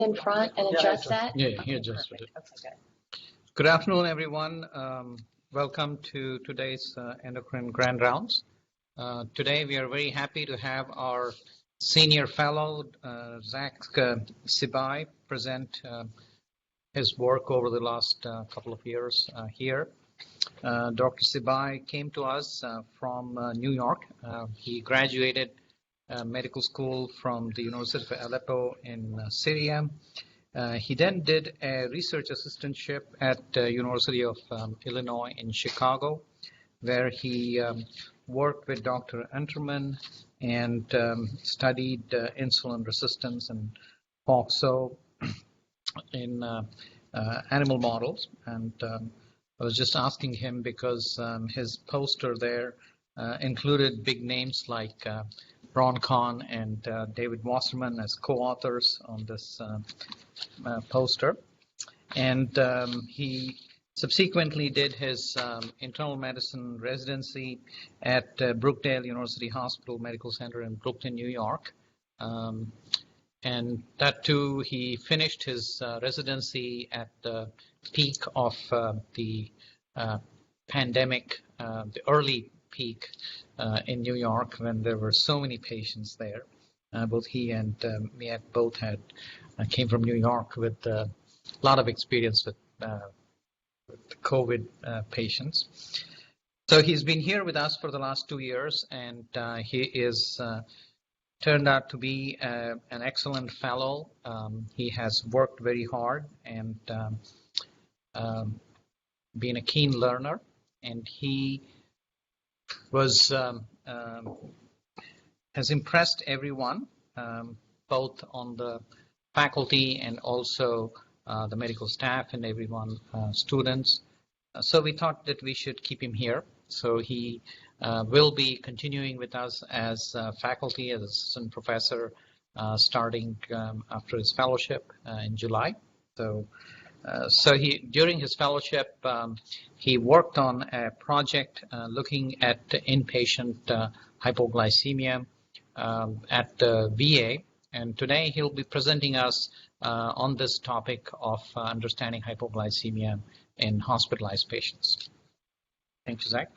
in front and adjust that? Yeah, he adjusted it. Okay, good afternoon, everyone. Welcome to today's Endocrine Grand Rounds. Today, we are very happy to have our senior fellow, Zakaria Sibai, present his work over the last couple of years here. Dr. Sibai came to us from New York. He graduated medical school from the University of Aleppo in Syria. He then did a research assistantship at University of Illinois in Chicago, where he worked with Dr. Unterman and studied insulin resistance and FOXO in animal models. And I was just asking him because his poster there included big names like Ron Kahn and David Wasserman as co-authors on this poster. And he subsequently did his internal medicine residency at Brookdale University Hospital Medical Center in Brooklyn, New York. And that too, he finished his residency at the peak of the pandemic, the early peak in New York when there were so many patients there. Both he and me both came from New York with a lot of experience with COVID patients. So he's been here with us for the last 2 years, and he is turned out to be an excellent fellow. He has worked very hard and been a keen learner, and he was has impressed everyone, both on the faculty and also the medical staff and everyone, students. So we thought that we should keep him here. So he will be continuing with us as faculty, as assistant professor, starting after his fellowship in July. So during his fellowship, he worked on a project looking at inpatient hypoglycemia at the VA, and today he'll be presenting us on this topic of understanding hypoglycemia in hospitalized patients. Thank you, Zach.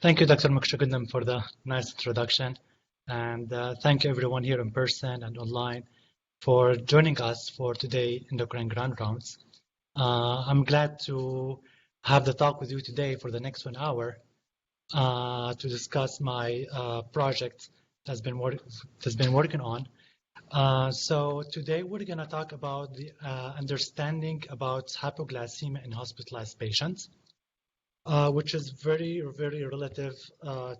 Thank you, Dr. Mukshagundam, for the nice introduction. And thank you everyone here in person and online for joining us for today Endocrine Grand Rounds. I'm glad to have the talk with you today for the next 1 hour to discuss my project that's been working on. So today we're going to talk about the understanding about hypoglycemia in hospitalized patients, which is very, very relative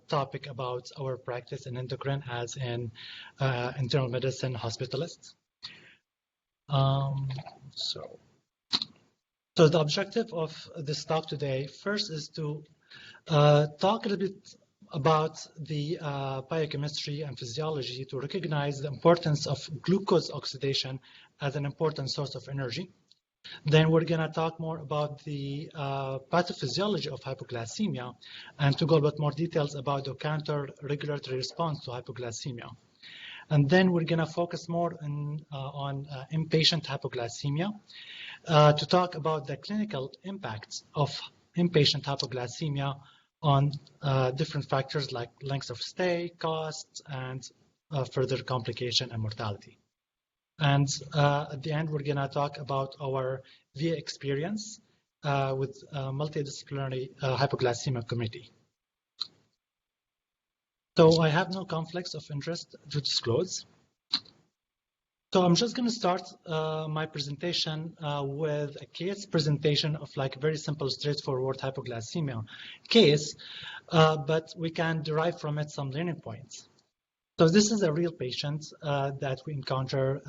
topic about our practice in endocrine as in internal medicine hospitalists. So the objective of this talk today first is to talk a little bit about the biochemistry and physiology to recognize the importance of glucose oxidation as an important source of energy. Then we're going to talk more about the pathophysiology of hypoglycemia and to go a bit more details about the counter-regulatory response to hypoglycemia. And then we're going to focus more on impatient hypoglycemia to talk about the clinical impacts of impatient hypoglycemia on different factors like length of stay, costs, and further complication and mortality. And at the end, we're going to talk about our VA experience with multidisciplinary hypoglycemia committee. So I have no conflicts of interest to disclose. So I'm just going to start my presentation with a case presentation of like a very simple, straightforward hypoglycemia case, but we can derive from it some learning points. So this is a real patient that we encounter.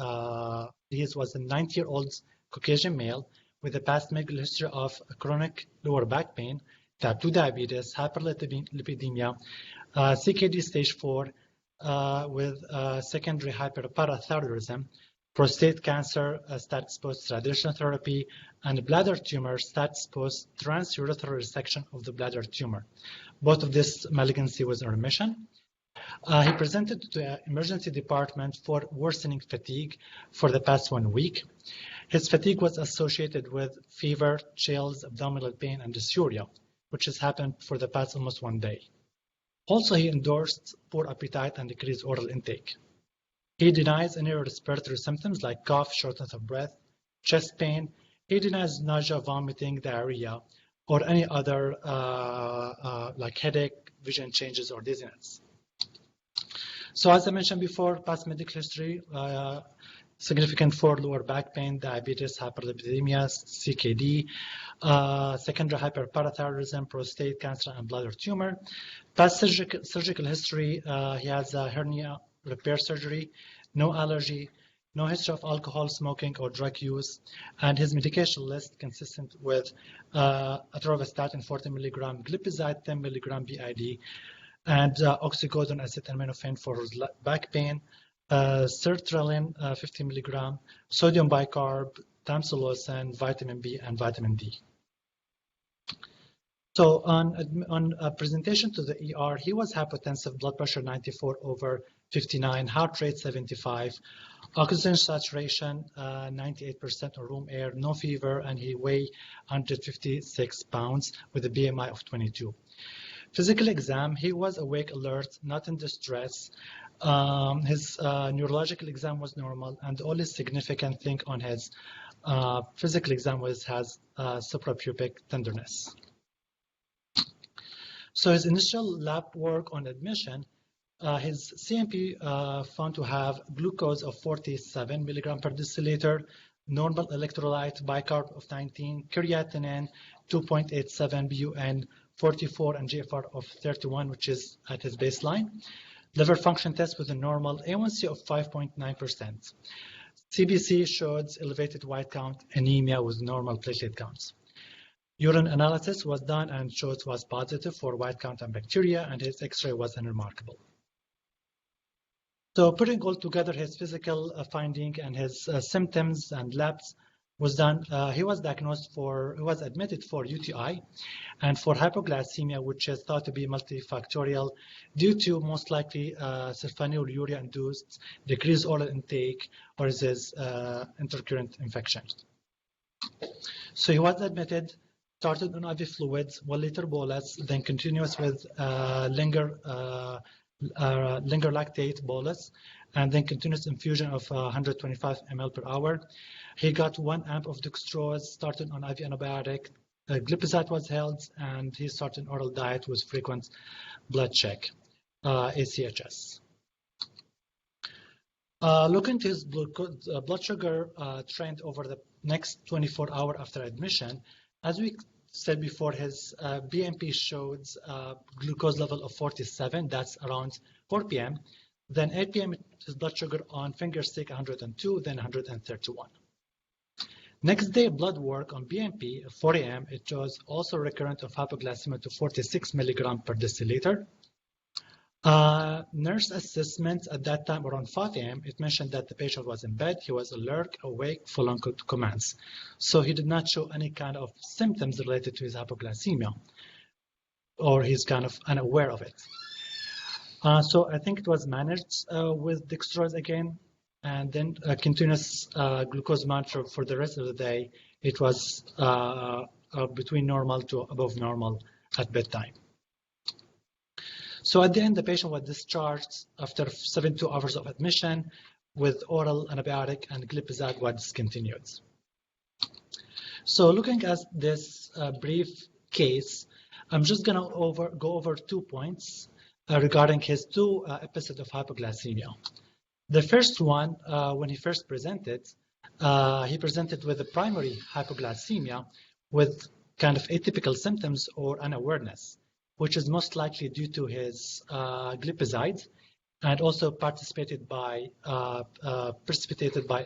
He was a 90-year-old Caucasian male with a past medical history of chronic lower back pain, type 2 diabetes, hyperlipidemia, Ckd stage 4 with secondary hyperparathyroidism, prostate cancer, status post radiation therapy, and bladder tumor, status post transurethral resection of the bladder tumor. Both of this malignancy was in remission. He presented to the emergency department for worsening fatigue for the past 1 week. His fatigue was associated with fever, chills, abdominal pain, and dysuria, which has happened for the past almost 1 day. Also, he endorsed poor appetite and decreased oral intake. He denies any respiratory symptoms like cough, shortness of breath, chest pain. He denies nausea, vomiting, diarrhea, or any other like headache, vision changes, or dizziness. So as I mentioned before, past medical history, significant for lower back pain, diabetes, hyperlipidemia, CKD, secondary hyperparathyroidism, prostate cancer, and bladder tumor. Past surgical history, he has a hernia repair surgery, no allergy, no history of alcohol, smoking, or drug use, and his medication list consistent with atorvastatin 40 mg, glipizide 10 mg BID, and oxycodone acetaminophen for his back pain, sertraline 50 mg, sodium bicarb, tamsulosin, vitamin B, and vitamin D. So on presentation to the ER, he was hypotensive, blood pressure 94/59, heart rate 75, oxygen saturation 98% on room air, no fever, and he weighed 156 pounds with a BMI of 22. Physical exam, he was awake, alert, not in distress. His neurological exam was normal, and the only significant thing on his physical exam was his suprapubic tenderness. So his initial lab work on admission, his CMP found to have glucose of 47 milligram per deciliter, normal electrolyte, bicarb of 19, creatinine 2.87, BUN 44, and GFR of 31, which is at his baseline. Liver function test with a normal A1C of 5.9%. CBC showed elevated white count, anemia with normal platelet counts. Urine analysis was done and showed was positive for white count and bacteria, and his X-ray was unremarkable. So putting all together his physical finding and his symptoms and labs was done. He was admitted for UTI and for hypoglycemia, which is thought to be multifactorial due to most likely sulfonylurea induced decreased oral intake or his intercurrent infection. So he was admitted, started on IV fluids, 1 liter bolus, then continuous with linger lactate bolus, and then continuous infusion of 125 ml per hour. He got 1 amp of dextrose, started on IV antibiotic, glipizide was held, and he started oral diet with frequent blood check, ACHS. Looking to his blood sugar trend over the next 24 hours after admission, as we said before, his BMP showed glucose level of 47, that's around 4 p.m. Then 8 p.m. his blood sugar on finger stick 102, then 131. Next day blood work on BMP at 4 a.m. it shows also recurrent of hypoglycemia to 46 milligram per deciliter. Nurse assessment at that time around 5 a.m. it mentioned that the patient was in bed, he was alert, awake, full on commands. So he did not show any kind of symptoms related to his hypoglycemia, or he's kind of unaware of it. So I think it was managed with dextrose again, and then continuous glucose monitor for the rest of the day. It was between normal to above normal at bedtime. So at the end, the patient was discharged after 72 hours of admission with oral antibiotic, and glipizide was discontinued. So looking at this brief case, I'm just going to go over 2 points regarding his 2 episodes of hypoglycemia. The first one, when he first presented, he presented with a primary hypoglycemia with kind of atypical symptoms or unawareness, which is most likely due to his glipizide, and also precipitated by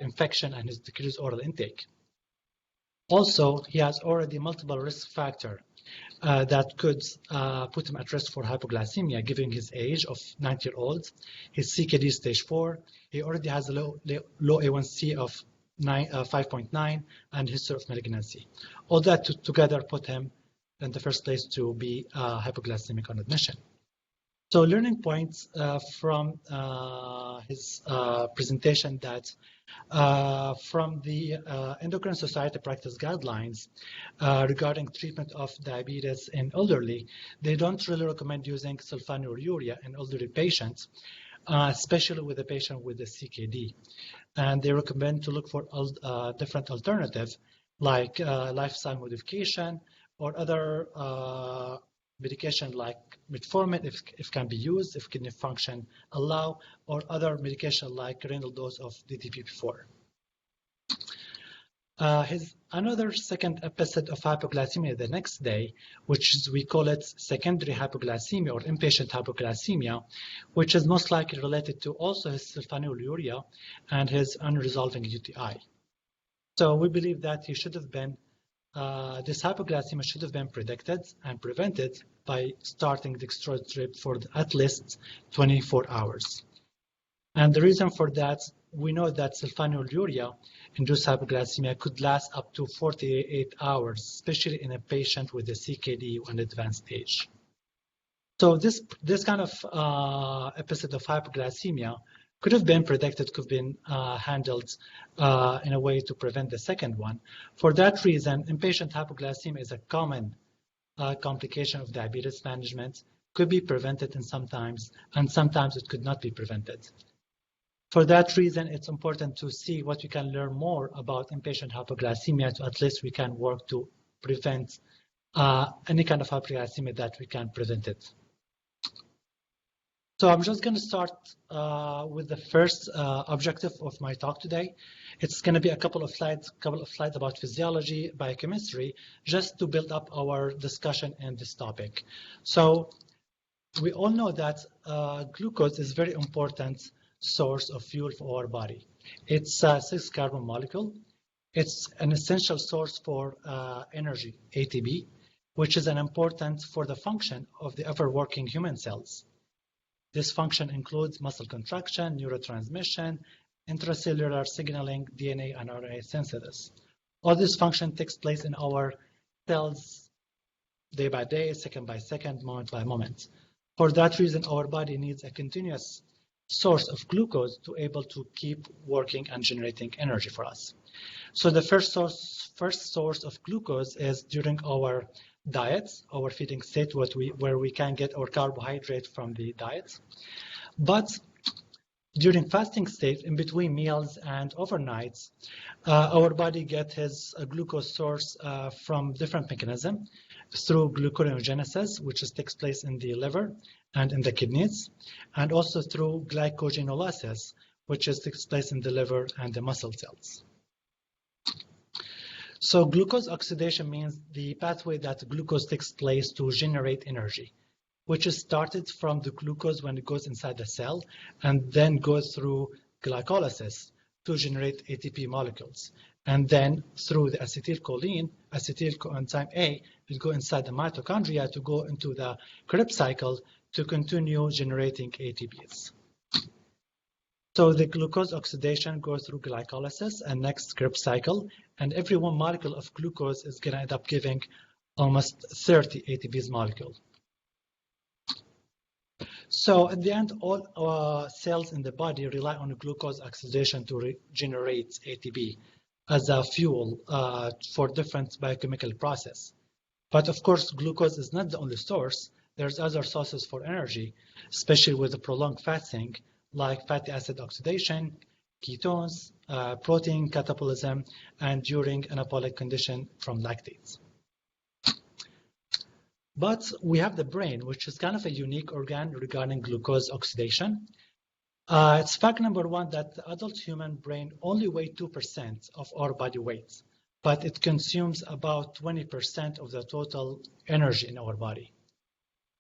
infection and his decreased oral intake. Also, he has already multiple risk factors. that could put him at risk for hypoglycemia, given his age of 90-year-old, his CKD stage 4, he already has a low A1C of 5.9 and history of malignancy. All that together put him in the first place to be hypoglycemic on admission. So learning points from his presentation that from the Endocrine Society practice guidelines regarding treatment of diabetes in elderly, they don't really recommend using sulfonylurea in elderly patients, especially with a patient with a CKD. And they recommend to look for different alternatives like lifestyle modification or other medication like metformin if can be used, if kidney function allow, or other medication like renal dose of DTP4. Another second episode of hypoglycemia the next day, which is, we call it secondary hypoglycemia or impatient hypoglycemia, which is most likely related to also his sulfonylurea and his unresolving UTI. So we believe that he should have been this hypoglycemia should have been predicted and prevented by starting dextrose drip for at least 24 hours. And the reason for that, we know that sulfonylurea-induced hypoglycemia could last up to 48 hours, especially in a patient with a CKD on advanced stage. So this kind of episode of hypoglycemia could have been predicted, could have been handled in a way to prevent the second one. For that reason, impatient hypoglycemia is a common complication of diabetes management, could be prevented and sometimes it could not be prevented. For that reason, it's important to see what we can learn more about impatient hypoglycemia, so at least we can work to prevent any kind of hypoglycemia that we can prevent it. So I'm just going to start with the first objective of my talk today. It's going to be a couple of slides about physiology, biochemistry, just to build up our discussion in this topic. So we all know that glucose is a very important source of fuel for our body. It's a 6-carbon molecule. It's an essential source for energy, ATP, which is an important for the function of the ever-working human cells. This function includes muscle contraction, neurotransmission, intracellular signaling, DNA and RNA synthesis. All this function takes place in our cells day by day, second by second, moment by moment. For that reason, our body needs a continuous source of glucose to able to keep working and generating energy for us. So the first source of glucose is during our diet, our feeding state, where we can get our carbohydrate from the diet. But during fasting state, in between meals and overnights, our body gets his glucose source from different mechanisms through gluconeogenesis, which takes place in the liver and in the kidneys, and also through glycogenolysis, which takes place in the liver and the muscle cells. So glucose oxidation means the pathway that glucose takes place to generate energy, which is started from the glucose when it goes inside the cell and then goes through glycolysis to generate ATP molecules. And then through the acetylcholine, acetylcoenzyme A will go inside the mitochondria to go into the Krebs cycle to continue generating ATPs. So the glucose oxidation goes through glycolysis and next Krebs cycle, and every one molecule of glucose is going to end up giving almost 30 ATPs molecule. So at the end, all our cells in the body rely on glucose oxidation to generate ATP as a fuel for different biochemical process. But of course, glucose is not the only source. There's other sources for energy, especially with the prolonged fasting, like fatty acid oxidation, ketones, protein catabolism, and during anabolic condition from lactates. But we have the brain, which is kind of a unique organ regarding glucose oxidation. It's fact number one that the adult human brain only weighs 2% of our body weight, but it consumes about 20% of the total energy in our body.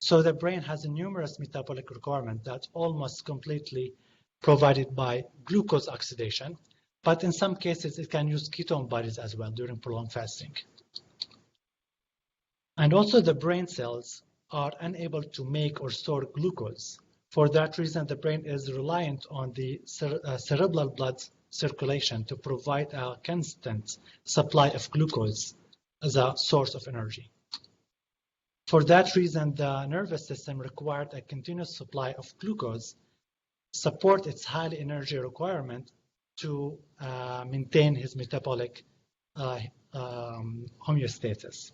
So the brain has a numerous metabolic requirements that almost completely provided by glucose oxidation, but in some cases it can use ketone bodies as well during prolonged fasting. And also the brain cells are unable to make or store glucose. For that reason, the brain is reliant on the cerebral blood circulation to provide a constant supply of glucose as a source of energy. For that reason, the nervous system required a continuous supply of glucose, support its high energy requirement to maintain his metabolic homeostasis.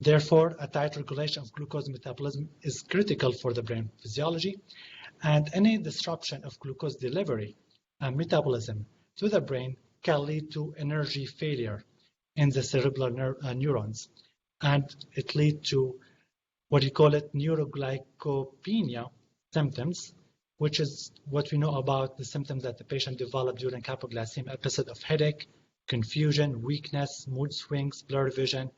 Therefore, a tight regulation of glucose metabolism is critical for the brain physiology, and any disruption of glucose delivery and metabolism to the brain can lead to energy failure in the cerebral neurons, and it leads to what you call it neuroglycopenia symptoms, which is what we know about the symptoms that the patient developed during hypoglycemia episode of headache, confusion, weakness, mood swings, blurred vision,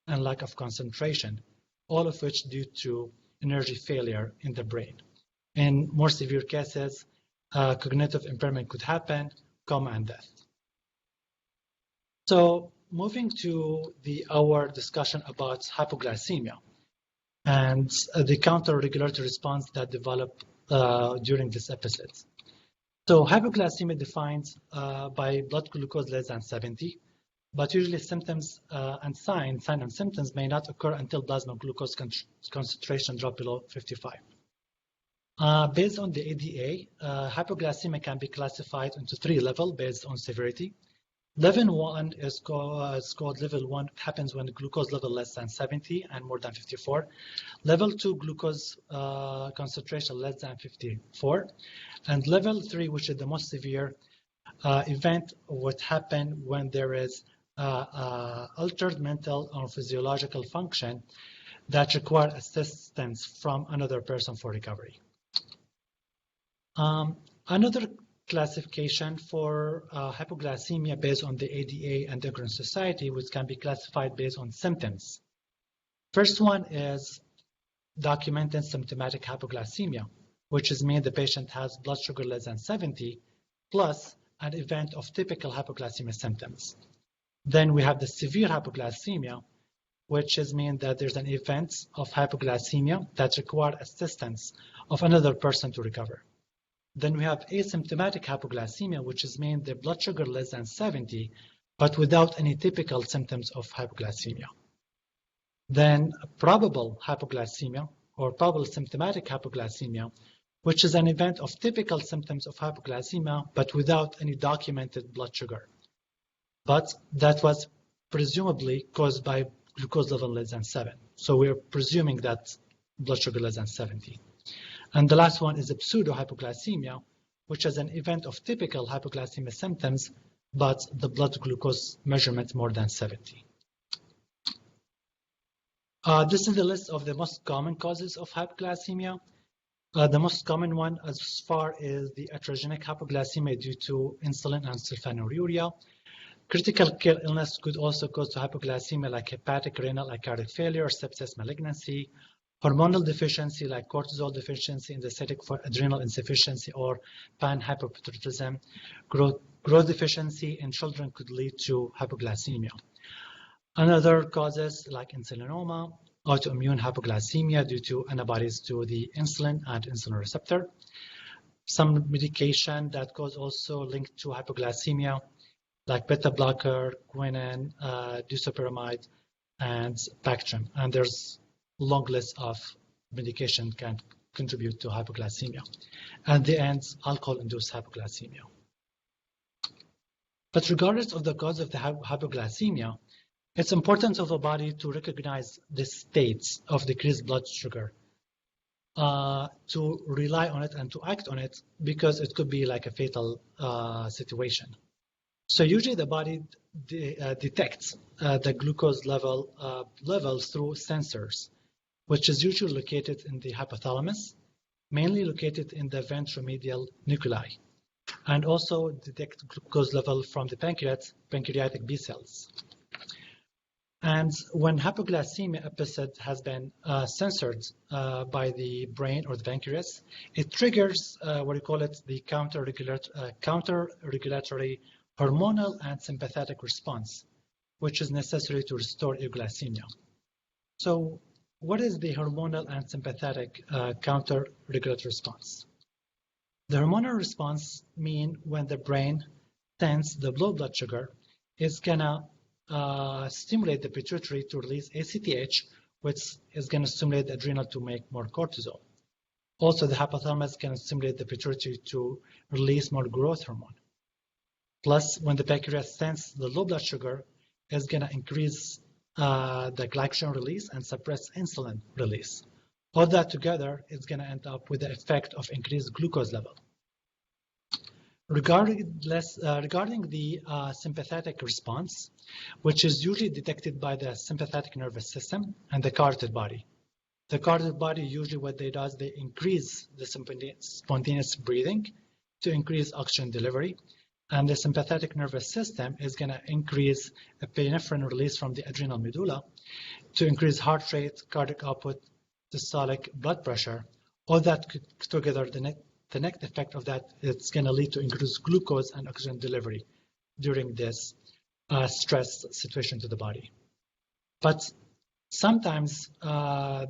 and lack of concentration, all of which due to energy failure in the brain. In more severe cases, cognitive impairment could happen, coma, and death. So moving to our discussion about hypoglycemia and the counter-regulatory response that developed during this episode. So hypoglycemia defined by blood glucose less than 70, but usually symptoms and sign and symptoms may not occur until plasma glucose concentration drop below 55. Based on the ADA, hypoglycemia can be classified into 3 levels based on severity. Level 1 is called level 1. It happens when the glucose level less than 70 and more than 54. Level 2, glucose concentration less than 54. And level 3, which is the most severe event, would happen when there is altered mental or physiological function that require assistance from another person for recovery. Another classification for hypoglycemia based on the ADA and Endocrine Society, which can be classified based on symptoms. First one is documented symptomatic hypoglycemia, which is mean the patient has blood sugar less than 70 plus an event of typical hypoglycemia symptoms. Then we have the severe hypoglycemia, which is mean that there's an event of hypoglycemia that require assistance of another person to recover. Then we have asymptomatic hypoglycemia, which is mean the blood sugar less than 70, but without any typical symptoms of hypoglycemia. Then probable hypoglycemia or probable symptomatic hypoglycemia, which is an event of typical symptoms of hypoglycemia, but without any documented blood sugar. But that was presumably caused by glucose level less than 7. So we're presuming that blood sugar less than 70. And the last one is a pseudo-hypoglycemia, which is an event of typical hypoglycemia symptoms, but the blood glucose measurement more than 70. This is the list of the most common causes of hypoglycemia. The most common one as far as the atherogenic hypoglycemia due to insulin and sulfonylurea. Critical care illness could also cause to hypoglycemia like hepatic, renal, and cardiac failure, sepsis, malignancy. Hormonal deficiency like cortisol deficiency, endocytic for adrenal insufficiency or panhypopituitarism. Growth deficiency in children could lead to hypoglycemia. Another causes like insulinoma, autoimmune hypoglycemia due to antibodies to the insulin and insulin receptor. Some medication that cause also linked to hypoglycemia like beta blocker, quinine, disopyramide, and Bactrim. And there's long list of medication can contribute to hypoglycemia. At the end, alcohol-induced hypoglycemia. But regardless of the cause of the hypoglycemia, it's important for the body to recognize the states of decreased blood sugar, to rely on it and to act on it, because it could be like a fatal situation. So usually the body detects the glucose levels through sensors, which is usually located in the hypothalamus, mainly located in the ventromedial nuclei, and also detect glucose level from the pancreatic B cells. And when hypoglycemia episode has been censored by the brain or the pancreas, it triggers what we call it the counter-regulatory hormonal and sympathetic response, which is necessary to restore euglycemia. So what is the hormonal and sympathetic counter-regulatory response? The hormonal response means when the brain sends the low blood sugar, it's gonna stimulate the pituitary to release ACTH, which is gonna stimulate the adrenal to make more cortisol. Also, the hypothalamus can stimulate the pituitary to release more growth hormone. Plus, when the pancreas sends the low blood sugar, it's gonna increase the glycogen release and suppress insulin release. All that together is going to end up with the effect of increased glucose level. Regarding the sympathetic response, which is usually detected by the sympathetic nervous system and the carotid body. The carotid body, usually what they do, they increase the spontaneous breathing to increase oxygen delivery. And the sympathetic nervous system is going to increase epinephrine release from the adrenal medulla to increase heart rate, cardiac output, systolic blood pressure. All that together, the net effect of that, it's going to lead to increased glucose and oxygen delivery during this stress situation to the body. But sometimes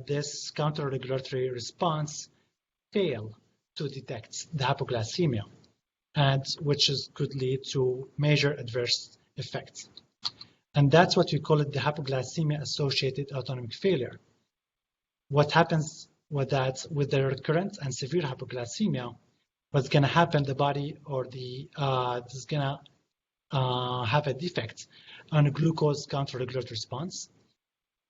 this counter-regulatory response fail to detect the hypoglycemia, and which could lead to major adverse effects. And that's what we call it, the hypoglycemia-associated autonomic failure. What happens with that, with the recurrent and severe hypoglycemia, what's going to happen, the body or the is going to have a defect on a glucose counter-regulatory response.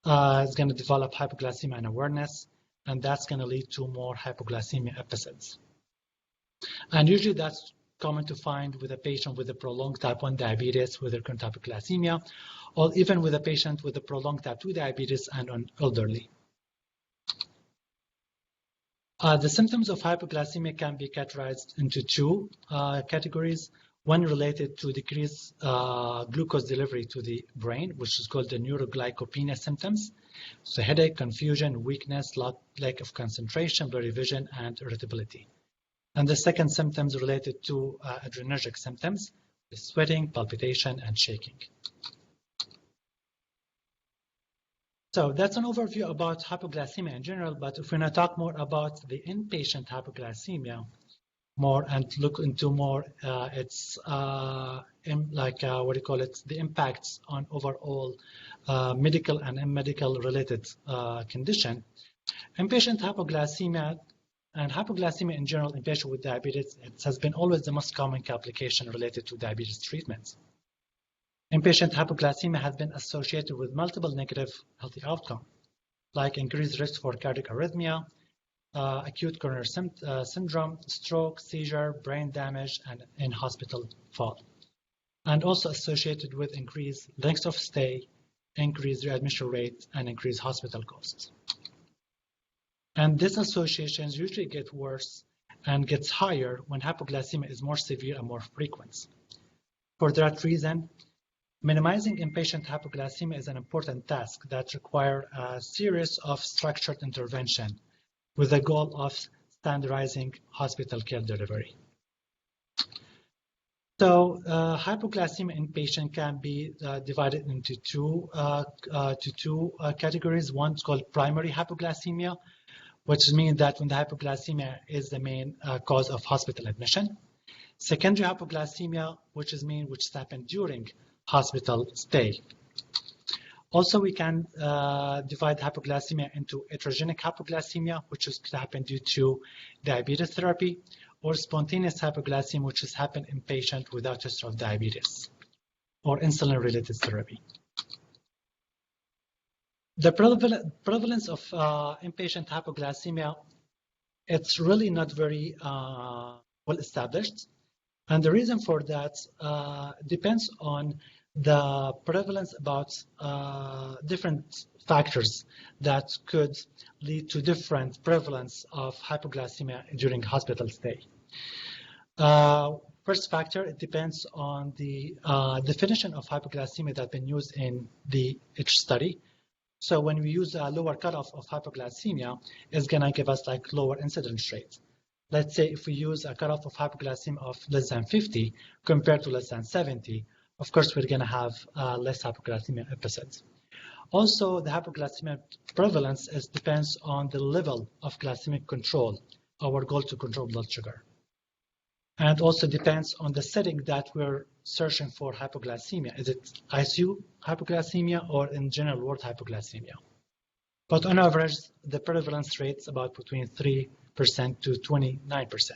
It's going to develop hypoglycemia unawareness, and that's going to lead to more hypoglycemia episodes. And usually that's common to find with a patient with a prolonged type 1 diabetes with recurrent hypoglycemia, or even with a patient with a prolonged type 2 diabetes and on elderly. The symptoms of hypoglycemia can be categorized into two categories. One related to decreased glucose delivery to the brain, which is called the neuroglycopenia symptoms. So headache, confusion, weakness, lack of concentration, blurry vision, and irritability. And the second symptoms related to adrenergic symptoms, sweating, palpitation, and shaking. So that's an overview about hypoglycemia in general, but if we're going to talk more about the inpatient hypoglycemia more and look into more its the impacts on overall medical and non-medical related condition. Inpatient hypoglycemia and hypoglycemia in general in patients with diabetes, it has been always the most common complication related to diabetes treatments. Inpatient hypoglycemia has been associated with multiple negative health outcomes, like increased risk for cardiac arrhythmia, acute coronary syndrome, stroke, seizure, brain damage, and in-hospital fall. And also associated with increased length of stay, increased readmission rate, and increased hospital costs. And these associations usually get worse and gets higher when hypoglycemia is more severe and more frequent. For that reason, minimizing inpatient hypoglycemia is an important task that requires a series of structured intervention with the goal of standardizing hospital care delivery. So hypoglycemia in patient can be divided into two categories. One's called primary hypoglycemia, which means that when the hypoglycemia is the main cause of hospital admission. Secondary hypoglycemia, which happened during hospital stay. Also, we can divide hypoglycemia into iatrogenic hypoglycemia, which could happen due to diabetes therapy, or spontaneous hypoglycemia, which has happened in patients without history of diabetes, or insulin-related therapy. The prevalence of inpatient hypoglycemia, it's really not very well established. And the reason for that depends on the prevalence about different factors that could lead to different prevalence of hypoglycemia during hospital stay. First factor, it depends on the definition of hypoglycemia that's been used in each study. So when we use a lower cutoff of hypoglycemia, it's going to give us like lower incidence rate. Let's say if we use a cutoff of hypoglycemia of less than 50 compared to less than 70, of course, we're going to have less hypoglycemia episodes. Also, the hypoglycemia prevalence depends on the level of glycemic control, our goal to control blood sugar. And also depends on the setting that we're searching for hypoglycemia. Is it ICU hypoglycemia or in general ward hypoglycemia? But on average, the prevalence rate is about between 3% to 29%.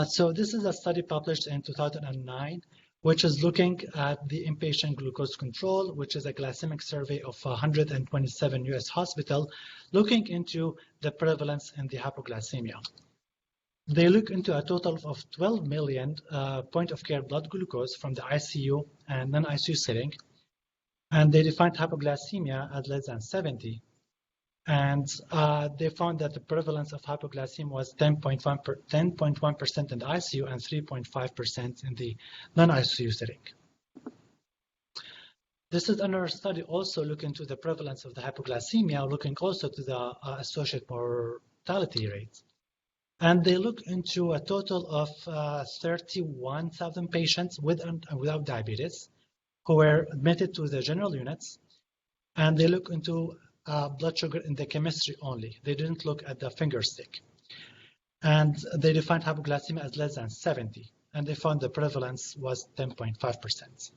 So this is a study published in 2009, which is looking at the inpatient glucose control, which is a glycemic survey of 127 US hospitals, looking into the prevalence in the hypoglycemia. They look into a total of 12 million point-of-care blood glucose from the ICU and non-ICU setting, and they defined hypoglycemia as less than 70. And they found that the prevalence of hypoglycemia was 10.1% in the ICU and 3.5% in the non-ICU setting. This is another study also looking into the prevalence of the hypoglycemia, looking also to the associated mortality rate. And they look into a total of 31,000 patients with and without diabetes who were admitted to the general units, and they look into blood sugar in the chemistry only. They didn't look at the finger stick. And they defined hypoglycemia as less than 70, and they found the prevalence was 10.5%.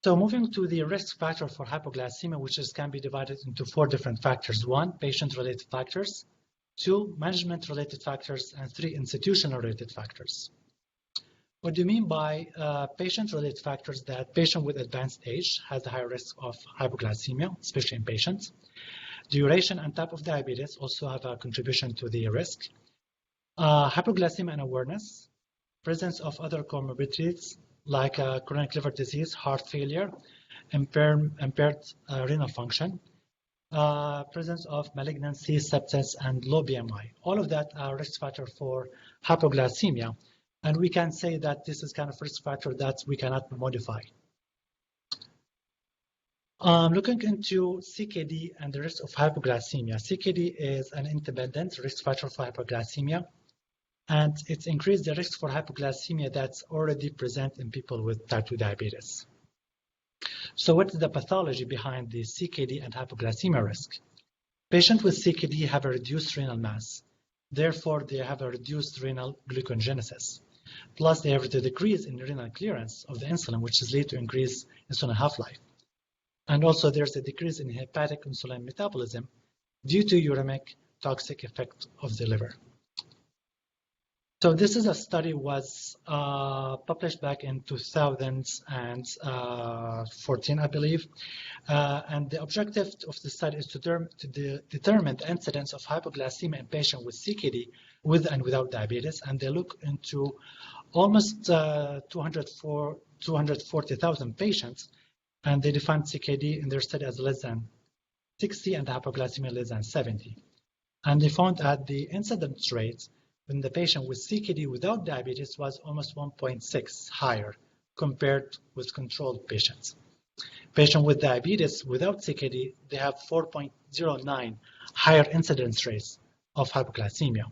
So moving to the risk factor for hypoglycemia, which can be divided into 4 different factors. 1, patient-related factors. 2, management-related factors, and 3, institutional-related factors. What do you mean by patient-related factors? That patient with advanced age has a higher risk of hypoglycemia, especially in patients. Duration and type of diabetes also have a contribution to the risk. Hypoglycemia and awareness, presence of other comorbidities like chronic liver disease, heart failure, impaired renal function, presence of malignancy, sepsis, and low BMI. All of that are risk factor for hypoglycemia. And we can say that this is kind of risk factor that we cannot modify. Looking into CKD and the risk of hypoglycemia. CKD is an independent risk factor for hypoglycemia, and it's increased the risk for hypoglycemia that's already present in people with type 2 diabetes. So what is the pathology behind the CKD and hypoglycemia risk? Patients with CKD have a reduced renal mass. Therefore, they have a reduced renal gluconeogenesis. Plus, they have the decrease in renal clearance of the insulin, which is lead to increased insulin half-life. And also, there's a decrease in hepatic insulin metabolism due to uremic toxic effect of the liver. So this is a study was published back in 2014, I believe. And the objective of the study is to determine the incidence of hypoglycemia in patients with CKD with and without diabetes. And they look into almost 240,000 patients. And they defined CKD in their study as less than 60 and hypoglycemia less than 70. And they found that the incidence rate when the patient with CKD without diabetes was almost 1.6 higher compared with controlled patients. Patient with diabetes without CKD, they have 4.09 higher incidence rates of hypoglycemia.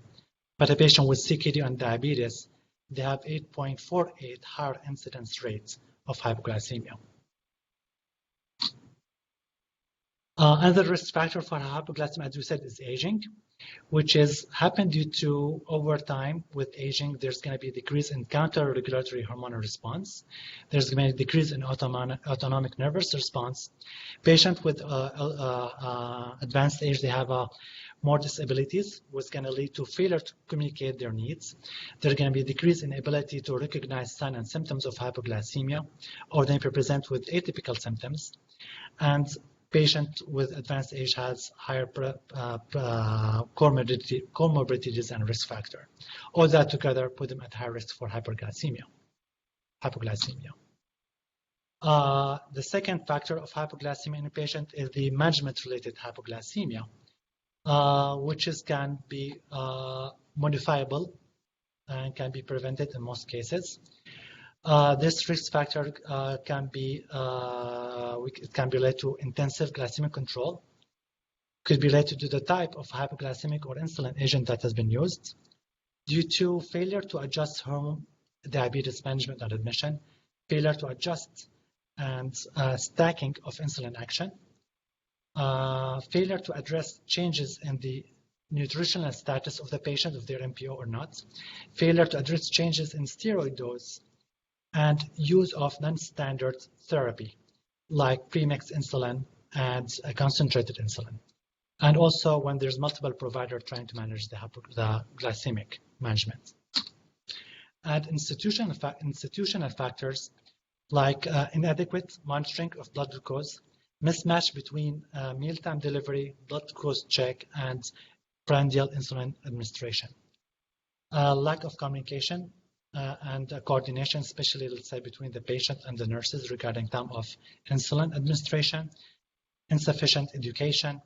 But a patient with CKD and diabetes, they have 8.48 higher incidence rates of hypoglycemia. Another risk factor for hypoglycemia, as we said, is aging, which is happened due to over time with aging. There's going to be a decrease in counter-regulatory hormonal response. There's going to be a decrease in autonomic nervous response. Patients with advanced age, they have more disabilities, which is going to lead to failure to communicate their needs. There's going to be a decrease in ability to recognize signs and symptoms of hypoglycemia, or they present with atypical symptoms. And patient with advanced age has higher comorbidities and risk factor. All that together put them at high risk for hypoglycemia. The second factor of hypoglycemia in a patient is the management-related hypoglycemia, which can be modifiable and can be prevented in most cases. This risk factor can be related to intensive glycemic control, could be related to the type of hypoglycemic or insulin agent that has been used, due to failure to adjust hormone diabetes management and admission, failure to adjust and stacking of insulin action, failure to address changes in the nutritional status of the patient, if they're MPO or not, failure to address changes in steroid dose, and use of non-standard therapy like premixed insulin and concentrated insulin. And also when there's multiple providers trying to manage the glycemic management. And institutional factors like inadequate monitoring of blood glucose, mismatch between mealtime delivery, blood glucose check, and prandial insulin administration. Lack of communication and coordination, especially, let's say, between the patient and the nurses regarding time of insulin administration, insufficient education,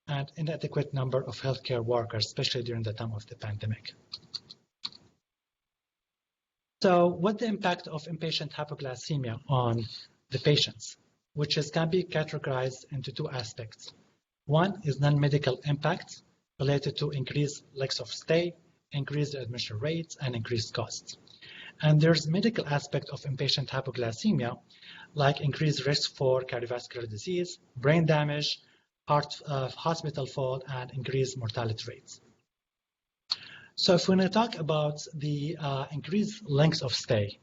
and inadequate number of healthcare workers, especially during the time of the pandemic. So what the impact of inpatient hypoglycemia on the patients, which can be categorized into two aspects. One is non-medical impact related to increased lengths of stay, increased admission rates, and increased costs. And there's medical aspect of inpatient hypoglycemia, like increased risk for cardiovascular disease, brain damage, hospital fall, and increased mortality rates. So if we're going to talk about the increased length of stay,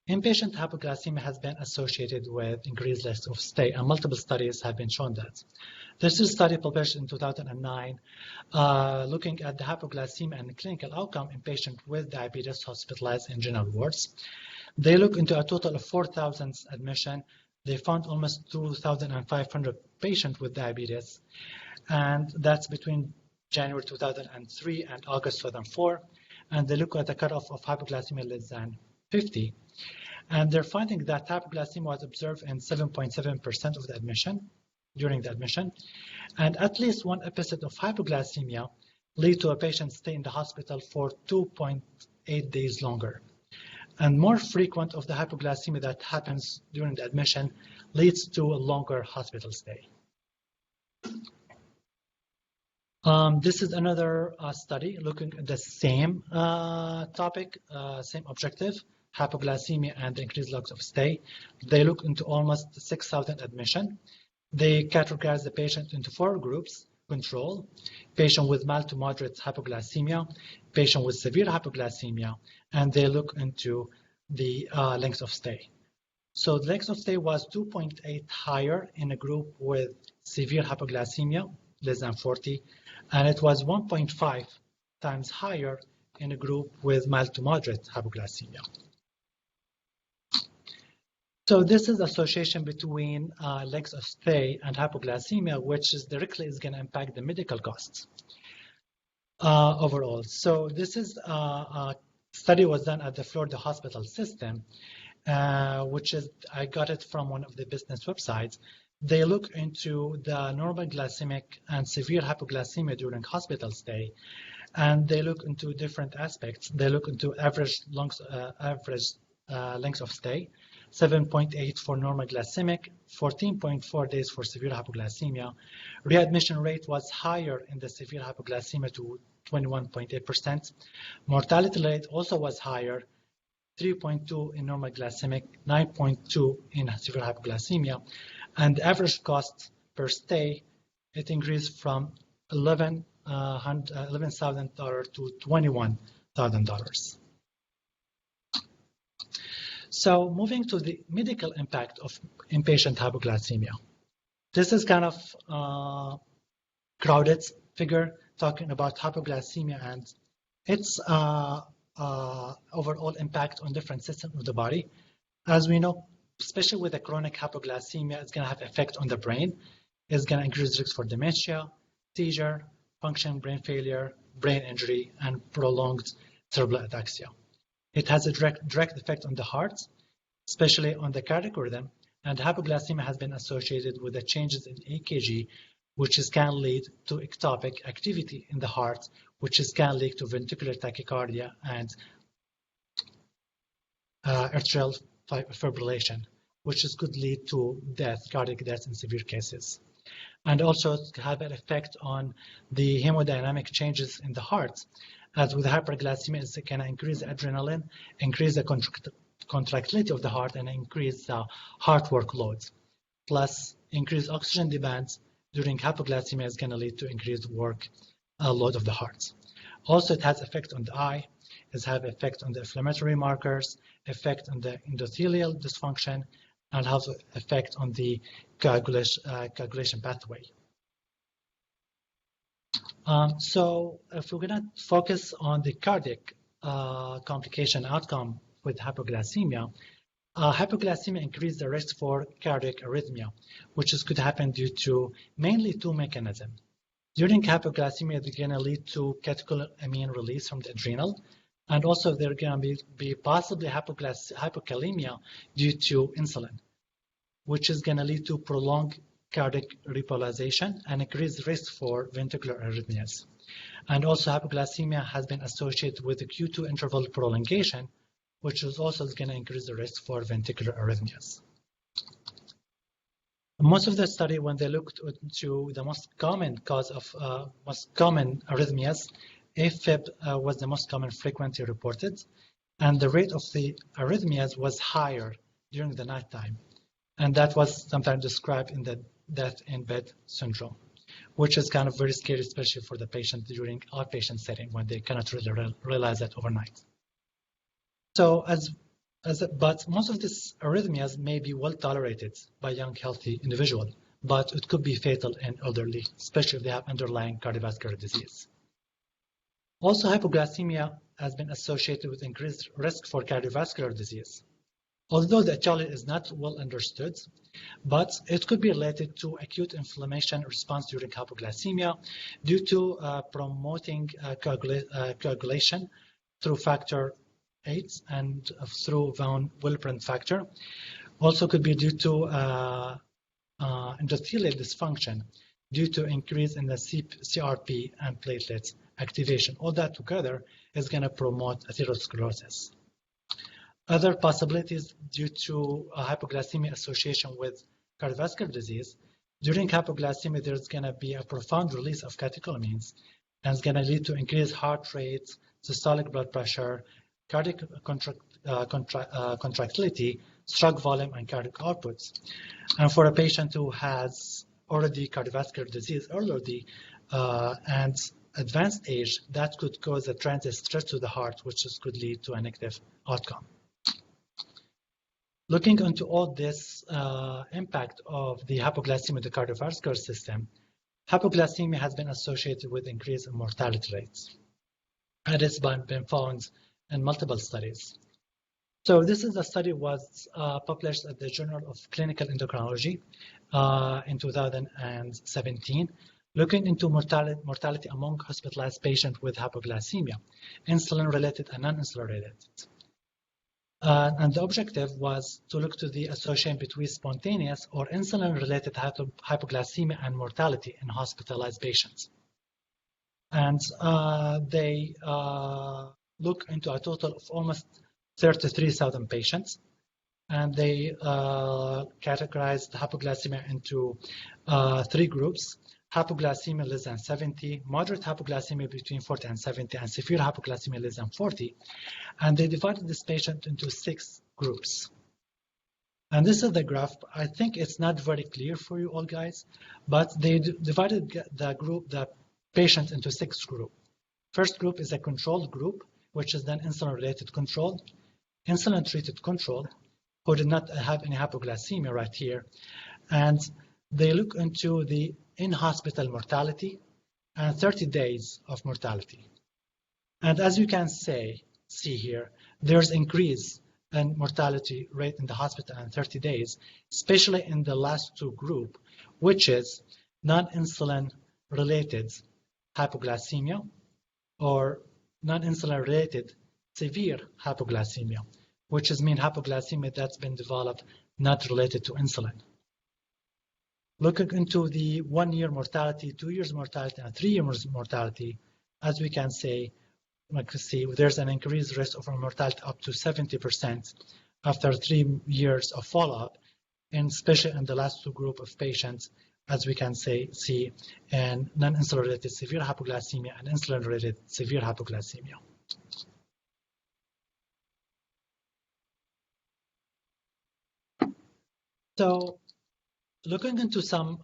inpatient hypoglycemia has been associated with increased length of stay, and multiple studies have been shown that. This is a study published in 2009 looking at the hypoglycemia and clinical outcome in patients with diabetes hospitalized in general wards. They look into a total of 4,000 admission. They found almost 2,500 patients with diabetes, and that's between January 2003 and August 2004. And they look at the cutoff of hypoglycemia less than 50. And they're finding that hypoglycemia was observed in 7.7% of the admission, during the admission. And at least one episode of hypoglycemia lead to a patient stay in the hospital for 2.8 days longer. And more frequent of the hypoglycemia that happens during the admission leads to a longer hospital stay. This is another study looking at the same topic, same objective, hypoglycemia and increased length of stay. They look into almost 6,000 admission. They categorize the patient into 4 groups: control, patient with mild to moderate hypoglycemia, patient with severe hypoglycemia, and they look into the length of stay. So the length of stay was 2.8 higher in a group with severe hypoglycemia, less than 40, and it was 1.5 times higher in a group with mild to moderate hypoglycemia. So this is association between length of stay and hypoglycemia, which is directly going to impact the medical costs overall. So this is a study was done at the Florida hospital system, which is, I got it from one of the business websites. They look into the normal glycemic and severe hypoglycemia during hospital stay, and they look into different aspects. They look into average length of stay, 7.8 for normal glycemic, 14.4 days for severe hypoglycemia. Readmission rate was higher in the severe hypoglycemia to 21.8%. Mortality rate also was higher, 3.2 in normal glycemic, 9.2 in severe hypoglycemia. And the average cost per stay, it increased from $11,000 to $21,000. So moving to the medical impact of inpatient hypoglycemia. This is kind of crowded figure talking about hypoglycemia and its overall impact on different systems of the body. As we know, especially with a chronic hypoglycemia, it's going to have effect on the brain. It's going to increase risk for dementia, seizure, function, brain failure, brain injury, and prolonged cerebral ataxia. It has a direct effect on the heart, especially on the cardiac rhythm, and hypoglycemia has been associated with the changes in EKG, which can lead to ectopic activity in the heart, which can lead to ventricular tachycardia and atrial fibrillation, which could lead to death, cardiac death in severe cases. And also have an effect on the hemodynamic changes in the heart. As with hyperglycemia, it can increase adrenaline, increase the contractility of the heart and increase the heart workload. Plus, increased oxygen demands during hypoglycemia is going to lead to increased work load of the heart. Also, it has effect on the eye. It has effect on the inflammatory markers, effect on the endothelial dysfunction, and has effect on the coagulation pathway. So if we're going to focus on the cardiac complication outcome with hypoglycemia, hypoglycemia increases the risk for cardiac arrhythmia, which could happen due to mainly two mechanisms. During hypoglycemia, they're going to lead to catecholamine release from the adrenal, and also they're going to be possibly hypokalemia due to insulin, which is going to lead to prolonged cardiac repolarization and increased risk for ventricular arrhythmias. And also hypoglycemia has been associated with the Q2 interval prolongation, which is also going to increase the risk for ventricular arrhythmias. Most of the study, when they looked into the most common cause of most common arrhythmias, AFib was the most common frequently reported, and the rate of the arrhythmias was higher during the nighttime. And that was sometimes described in the death in bed syndrome, which is kind of very scary, especially for the patient during outpatient setting when they cannot really realize that overnight. So but most of these arrhythmias may be well tolerated by young, healthy individual, but it could be fatal in elderly, especially if they have underlying cardiovascular disease. Also, hypoglycemia has been associated with increased risk for cardiovascular disease. Although the etiology is not well understood, but it could be related to acute inflammation response during hypoglycemia due to promoting coagulation through factor 8 and through von Willebrand factor. Also could be due to endothelial dysfunction due to increase in the CRP and platelet activation. All that together is going to promote atherosclerosis. Other possibilities due to hypoglycemia association with cardiovascular disease. During hypoglycemia, there's going to be a profound release of catecholamines, and it's going to lead to increased heart rate, systolic blood pressure, cardiac contractility, stroke volume, and cardiac outputs. And for a patient who has already cardiovascular disease early and advanced age, that could cause a transient stress to the heart, which could lead to a negative outcome. Looking into all this impact of the hypoglycemia in the cardiovascular system, hypoglycemia has been associated with increase in mortality rates. And it's been found in multiple studies. So this is a study was published at the Journal of Clinical Endocrinology in 2017, looking into mortality among hospitalized patients with hypoglycemia, insulin-related and non-insulin-related. And the objective was to look to the association between spontaneous or insulin-related hypoglycemia and mortality in hospitalized patients. And they look into a total of almost 33,000 patients. And they categorized hypoglycemia into 3 groups: hypoglycemia less than 70, moderate hypoglycemia between 40 and 70, and severe hypoglycemia less than 40. And they divided this patient into 6 groups. And this is the graph. I think it's not very clear for you all guys, but they divided the patient into 6 groups. First group is a controlled group, which is then insulin-related control, insulin-treated control, who did not have any hypoglycemia right here. And they look into the in-hospital mortality and 30 days of mortality. And as you can see here, there's increase in mortality rate in the hospital in 30 days, especially in the last 2 groups, which is non-insulin related hypoglycemia or non-insulin related severe hypoglycemia, which is mean hypoglycemia that's been developed not related to insulin. Looking into the 1-year mortality, 2 years mortality, and 3 years mortality, as we can see, there's an increased risk of mortality up to 70% after 3 years of follow-up, and especially in the last 2 groups of patients, as we can see in non-insulin-related severe hypoglycemia and insulin-related severe hypoglycemia. So looking into some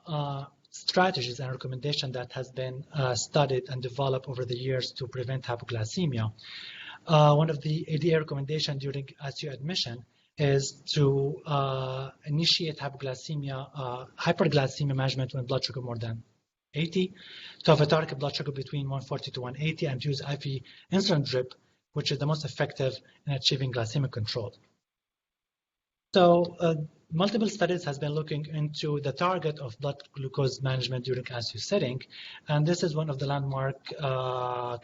strategies and recommendations that has been studied and developed over the years to prevent hypoglycemia. One of the ADA recommendations during ICU admission is to initiate hyperglycemia management when blood sugar more than 80, to have a target blood sugar between 140 to 180, and use IV insulin drip, which is the most effective in achieving glycemic control. So multiple studies has been looking into the target of blood glucose management during ICU setting, and this is one of the landmark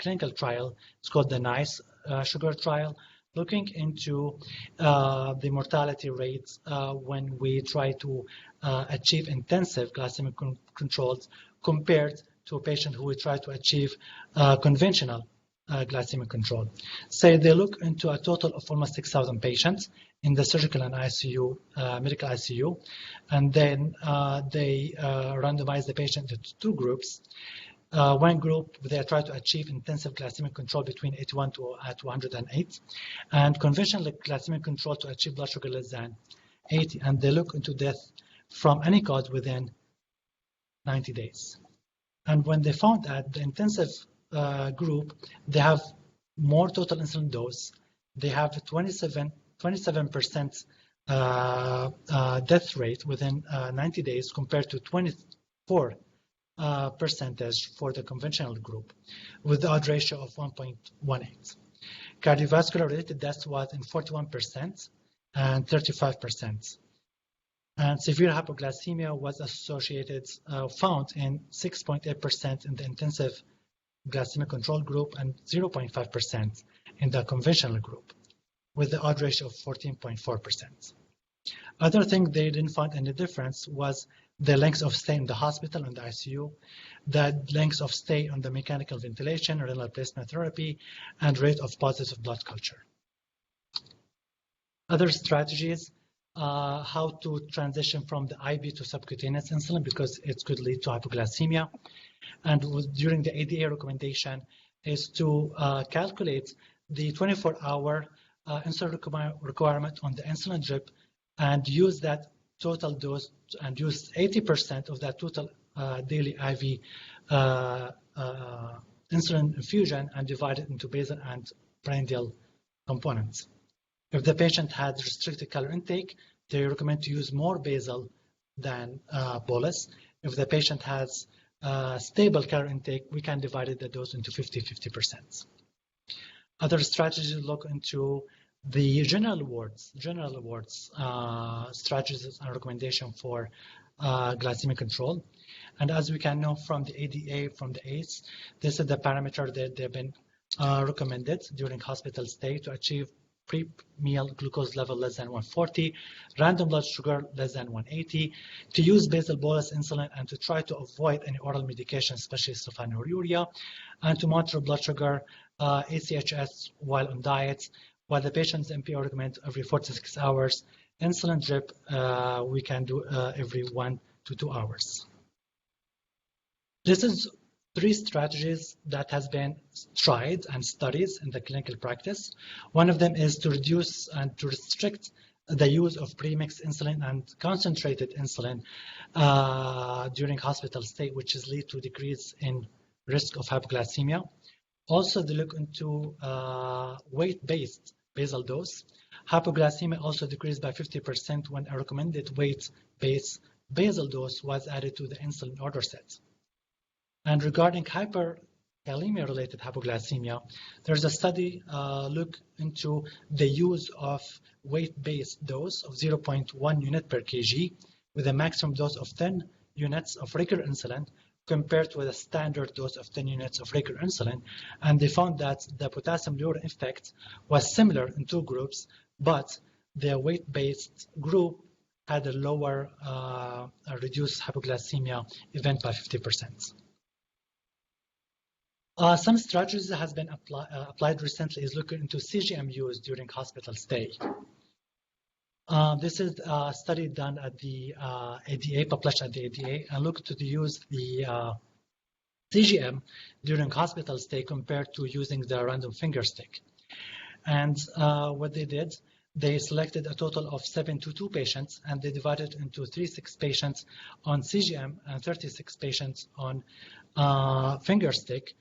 clinical trial. It's called the NICE sugar trial, looking into the mortality rates when we try to achieve intensive glycemic controls compared to a patient who would try to achieve conventional glycemic control. Say they look into a total of almost 6,000 patients in the surgical and ICU, medical ICU, and then they randomize the patient into two groups. One group, they try to achieve intensive glycemic control between 81 to 108, and conventional glycemic control to achieve blood sugar less than 80, and they look into death from any cause within 90 days. And when they found that the intensive group, they have more total insulin dose, they have 27% death rate within 90 days compared to 24% for the conventional group, with the odds ratio of 1.18. Cardiovascular related deaths was in 41% and 35%. And severe hypoglycemia was associated, found in 6.8% in the intensive glycemic control group and 0.5% in the conventional group, with the odds ratio of 14.4%. Other thing they didn't find any difference was the length of stay in the hospital and the ICU, the length of stay on the mechanical ventilation, renal replacement therapy, and rate of positive blood culture. Other strategies, how to transition from the IV to subcutaneous insulin because it could lead to hypoglycemia. And during the ADA recommendation is to calculate the 24-hour insulin requirement on the insulin drip and use that total dose and use 80% of that total daily IV insulin infusion and divide it into basal and prandial components. If the patient has restricted calorie intake, they recommend to use more basal than bolus. If the patient has stable calorie intake, we can divide the dose into 50-50%. Other strategies look into the general wards strategies and recommendation for glycemic control. And as we can know from the ADA, from the ACE, this is the parameter that they've been recommended during hospital stay to achieve pre-meal glucose level less than 140, random blood sugar less than 180, to use basal bolus insulin and to try to avoid any oral medication, especially sulfonylurea, and to monitor blood sugar, ACHS while on diet, while the patient's MPO recommend every 4 to 6 hours. Insulin drip we can do every 1 to 2 hours. This is 3 strategies that has been tried and studied in the clinical practice. One of them is to reduce and to restrict the use of premixed insulin and concentrated insulin during hospital stay, which is lead to decrease in risk of hypoglycemia. Also, they look into weight-based basal dose. Hypoglycemia also decreased by 50% when a recommended weight-based basal dose was added to the insulin order set. And regarding hyperkalemia-related hypoglycemia, there's a study look into the use of weight-based dose of 0.1 unit per kg with a maximum dose of 10 units of regular insulin compared with a standard dose of 10 units of regular insulin. And they found that the potassium lowering effect was similar in 2 groups, but the weight-based group had a lower reduced hypoglycemia event by 50%. Some strategies that has been applied recently is looking into CGM use during hospital stay. This is a study done at the ADA, published at the ADA, and looked to use the CGM during hospital stay compared to using the random finger stick. And what they did, They selected a total of 722 patients, and they divided into 36 patients on CGM and 36 patients on finger stick.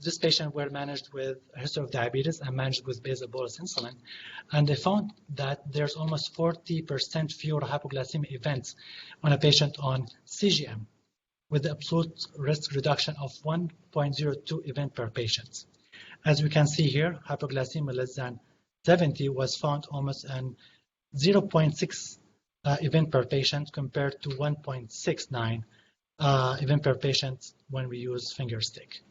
This patient were managed with a history of diabetes and managed with basal bolus insulin. And they found that there's almost 40% fewer hypoglycemic events on a patient on CGM, with the absolute risk reduction of 1.02 event per patient. As we can see here, hypoglycemia less than 70 was found almost an 0.6 event per patient compared to 1.69 event per patient when we use finger stick.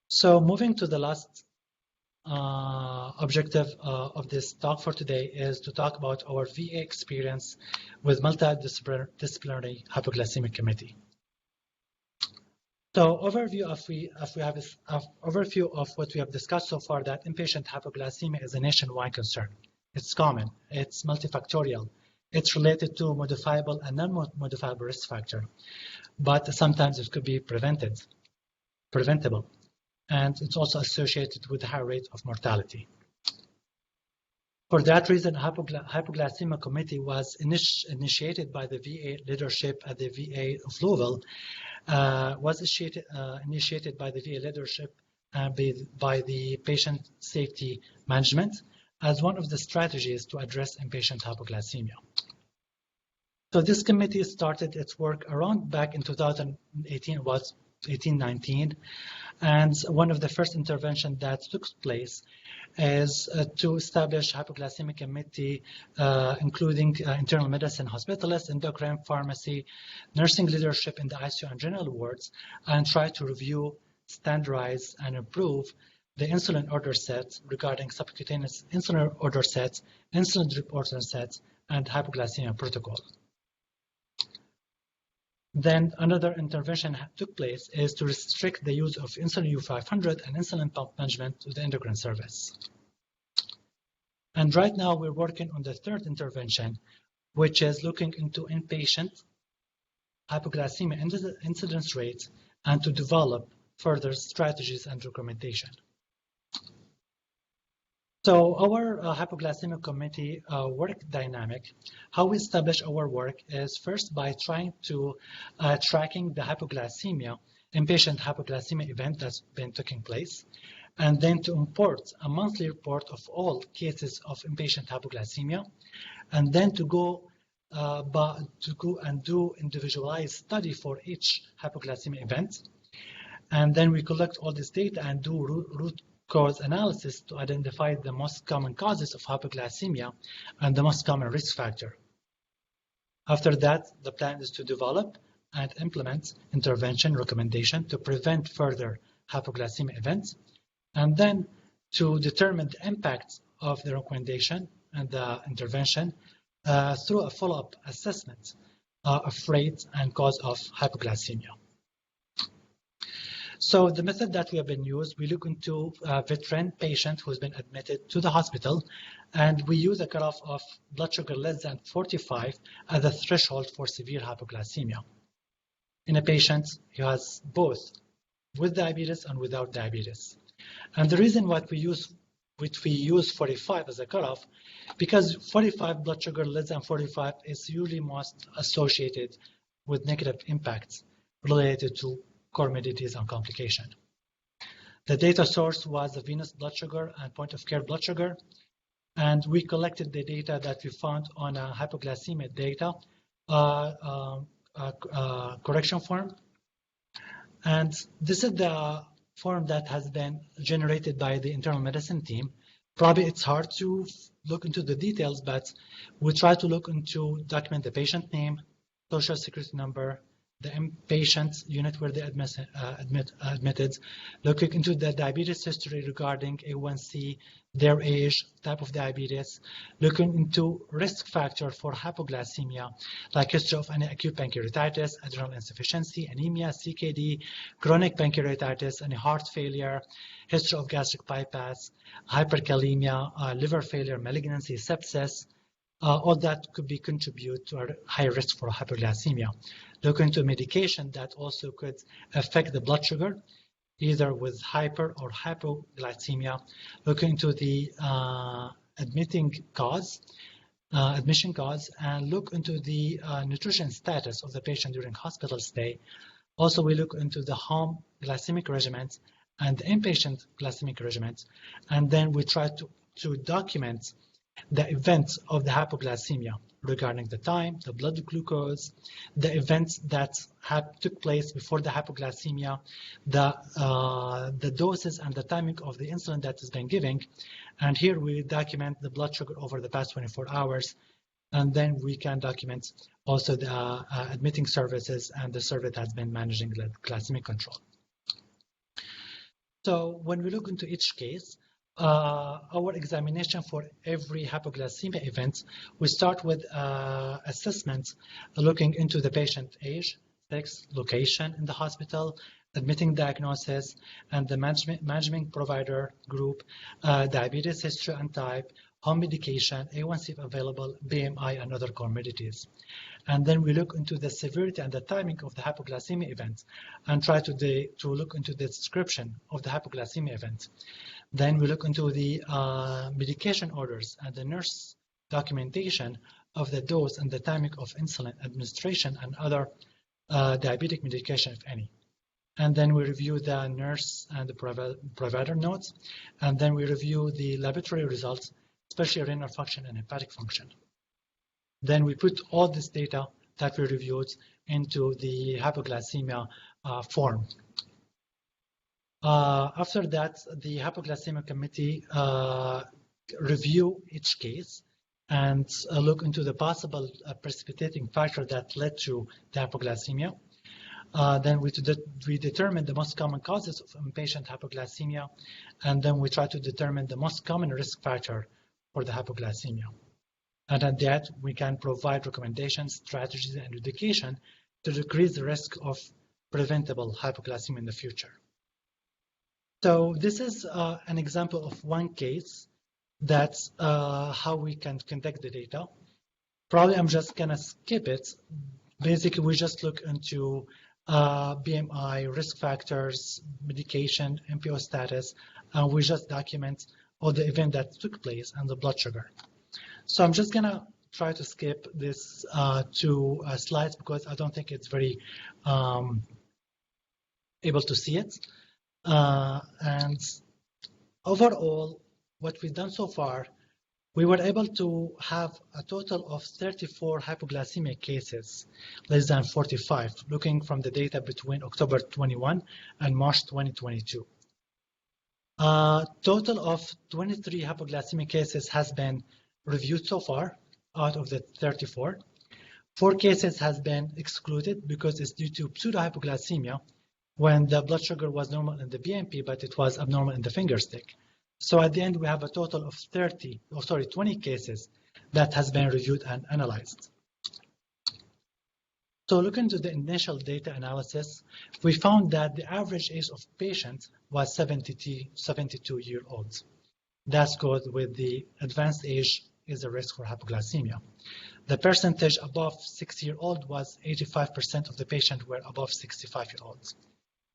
So moving to the last objective of this talk for today is to talk about our VA experience with multidisciplinary hypoglycemic committee. So overview of what we have discussed so far, that inpatient hypoglycemia is a nationwide concern. It's common, it's multifactorial, it's related to modifiable and non-modifiable risk factor, but sometimes it could be preventable, and it's also associated with a high rate of mortality. For that reason, Hypoglycemia Committee was initiated by the VA leadership at the VA of Louisville, was initiated by the VA leadership by the patient safety management as one of the strategies to address inpatient hypoglycemia. So this committee started its work around back in 2018, about 18-19, and one of the first interventions that took place is to establish hypoglycemic committee, including internal medicine, hospitalists, endocrine, pharmacy, nursing leadership in the ICU and general wards, and try to review, standardize, and improve the insulin order set regarding subcutaneous insulin order sets, insulin drip order sets, and hypoglycemia protocol. Then another intervention took place is to restrict the use of insulin U500 and insulin pump management to the endocrine service. And right now we're working on the third intervention, which is looking into inpatient hypoglycemia incidence rates and to develop further strategies and documentation. So our hypoglycemic committee work dynamic, how we establish our work is first by trying to tracking the hypoglycemia, inpatient hypoglycemia event that's been taking place, and then to import a monthly report of all cases of inpatient hypoglycemia, and then to go and do individualized study for each hypoglycemia event. And then we collect all this data and do root cause analysis to identify the most common causes of hypoglycemia and the most common risk factor. After that, the plan is to develop and implement intervention recommendation to prevent further hypoglycemia events, and then to determine the impact of the recommendation and the intervention through a follow-up assessment of rate and cause of hypoglycemia. So the method that we have been used, we look into a veteran patient who's been admitted to the hospital, and we use a cutoff of blood sugar less than 45 as a threshold for severe hypoglycemia. In a patient who has both with diabetes and without diabetes. And the reason why we use 45 as a cutoff, because 45 blood sugar less than 45 is usually most associated with negative impacts related to comorbidities and complication. The data source was the venous blood sugar and point of care blood sugar, and we collected the data that we found on a hypoglycemia data correction form, and this is the form that has been generated by the internal medicine team. Probably it's hard to look into the details, but we try to look into document the patient name, social security number, the inpatient unit where they admitted, looking into the diabetes history regarding A1C, their age, type of diabetes, looking into risk factor for hypoglycemia, like history of any acute pancreatitis, adrenal insufficiency, anemia, CKD, chronic pancreatitis, any heart failure, history of gastric bypass, hyperkalemia, liver failure, malignancy, sepsis. All that could be contribute to a high risk for hypoglycemia. Look into medication that also could affect the blood sugar, either with hyper or hypoglycemia, look into the admission cause, and look into the nutrition status of the patient during hospital stay. Also, we look into the home glycemic regimens and the inpatient glycemic regimens, and then we try to document the events of the hypoglycemia regarding the time, the blood glucose, the events that took place before the hypoglycemia, the doses and the timing of the insulin that has been given. And here we document the blood sugar over the past 24 hours. And then we can document also the admitting services and the service that's been managing the glycemic control. So when we look into each case, our examination for every hypoglycemia event, we start with assessment looking into the patient age, sex, location in the hospital, admitting diagnosis, and the management provider group, diabetes history and type, home medication, A1C available, BMI, and other comorbidities. And then we look into the severity and the timing of the hypoglycemia event and try to look into the description of the hypoglycemia event. Then we look into the medication orders and the nurse documentation of the dose and the timing of insulin administration and other diabetic medication, if any. And then we review the nurse and the provider notes. And then we review the laboratory results, especially renal function and hepatic function. Then we put all this data that we reviewed into the hypoglycemia form. After that, the hypoglycemia committee review each case and look into the possible precipitating factor that led to the hypoglycemia. Then we determine the most common causes of inpatient hypoglycemia, and then we try to determine the most common risk factor for the hypoglycemia. And at that, we can provide recommendations, strategies, and education to decrease the risk of preventable hypoglycemia in the future. So this is an example of one case. That's how we can conduct the data. Probably I'm just gonna skip it. Basically, we just look into BMI, risk factors, medication, MPO status, and we just document all the event that took place and the blood sugar. So I'm just gonna try to skip this two slides because I don't think it's very able to see it. And overall, what we've done so far, we were able to have a total of 34 hypoglycemic cases, less than 45, looking from the data between October 21 and March 2022. Total of 23 hypoglycemic cases has been reviewed so far out of the 34. 4 cases has been excluded because it's due to pseudohypoglycemia when the blood sugar was normal in the BMP, but it was abnormal in the finger stick. So at the end, we have a total of 20 cases that has been reviewed and analyzed. So looking to the initial data analysis, we found that the average age of patients was 72-year-olds. That's good with the advanced age is a risk for hypoglycemia. The percentage above 6-year-old was 85% of the patients were above 65-year-olds.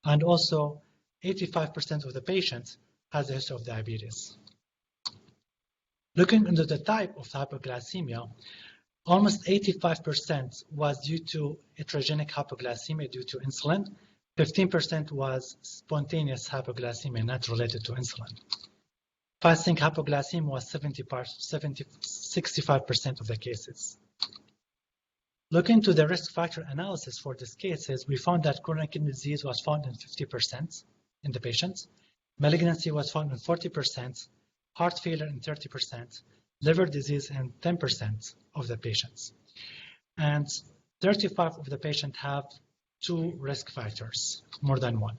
And also 85% of the patients has a history of diabetes. Looking into the type of hypoglycemia, almost 85% was due to heterogenic hypoglycemia due to insulin. 15% was spontaneous hypoglycemia not related to insulin. Fasting hypoglycemia was 65% of the cases. Looking to the risk factor analysis for these cases, we found that chronic kidney disease was found in 50% in the patients. Malignancy was found in 40%, heart failure in 30%, liver disease in 10% of the patients. And 35% of the patients have 2 risk factors, more than 1.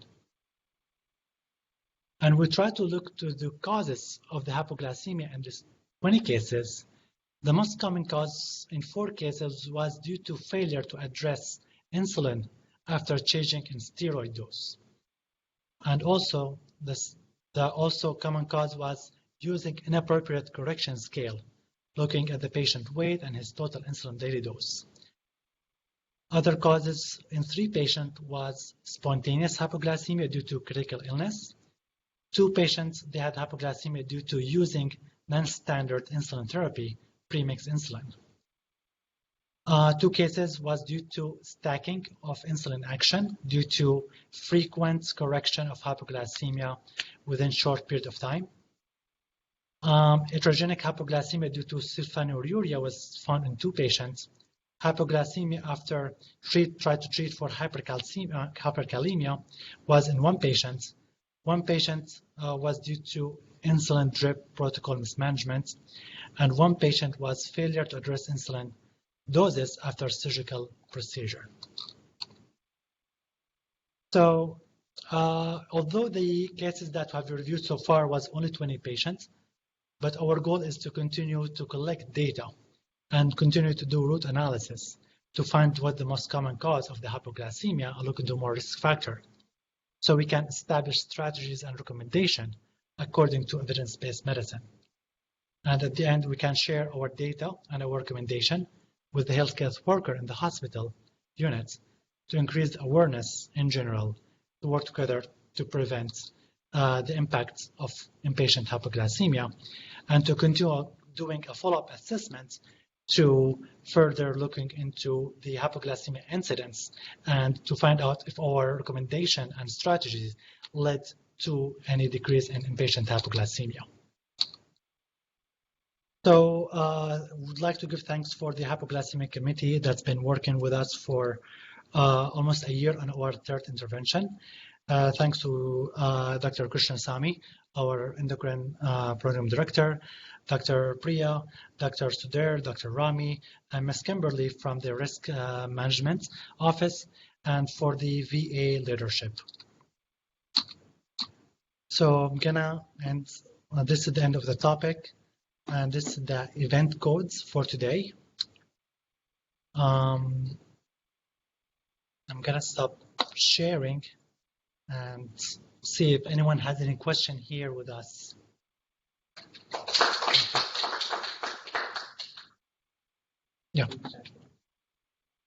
And we try to look to the causes of the hypoglycemia in these 20 cases. The most common cause in 4 cases was due to failure to address insulin after changing in steroid dose. And also, the also common cause was using inappropriate correction scale, looking at the patient weight and his total insulin daily dose. Other causes in 3 patients was spontaneous hypoglycemia due to critical illness. 2 patients, they had hypoglycemia due to using non-standard insulin therapy, premixed insulin. 2 cases was due to stacking of insulin action due to frequent correction of hypoglycemia within short period of time. Heterogenic hypoglycemia due to sulfonylurea was found in 2 patients. Hypoglycemia after tried to treat for hyperkalemia was in 1 patient. 1 patient was due to insulin drip protocol mismanagement, and 1 patient was failure to address insulin doses after surgical procedure. So, although the cases that we have reviewed so far was only 20 patients, but our goal is to continue to collect data and continue to do root analysis to find what the most common cause of the hypoglycemia and look into more risk factor. So we can establish strategies and recommendation according to evidence-based medicine. And at the end, we can share our data and our recommendation with the healthcare worker in the hospital units to increase awareness in general, to work together to prevent the impact of inpatient hypoglycemia, and to continue doing a follow-up assessment to further looking into the hypoglycemia incidence and to find out if our recommendation and strategies led to any decrease in inpatient hypoglycemia. So would like to give thanks for the Hypoglycemic Committee that's been working with us for almost a year on our 3rd intervention. Thanks to Dr. Krishna Sami, our endocrine program director, Dr. Priya, Dr. Sudair, Dr. Rami, and Ms. Kimberly from the Risk Management Office, and for the VA leadership. So I'm gonna end, this is the end of the topic, and this is the event codes for today. I'm gonna stop sharing and see if anyone has any question here with us. Yeah.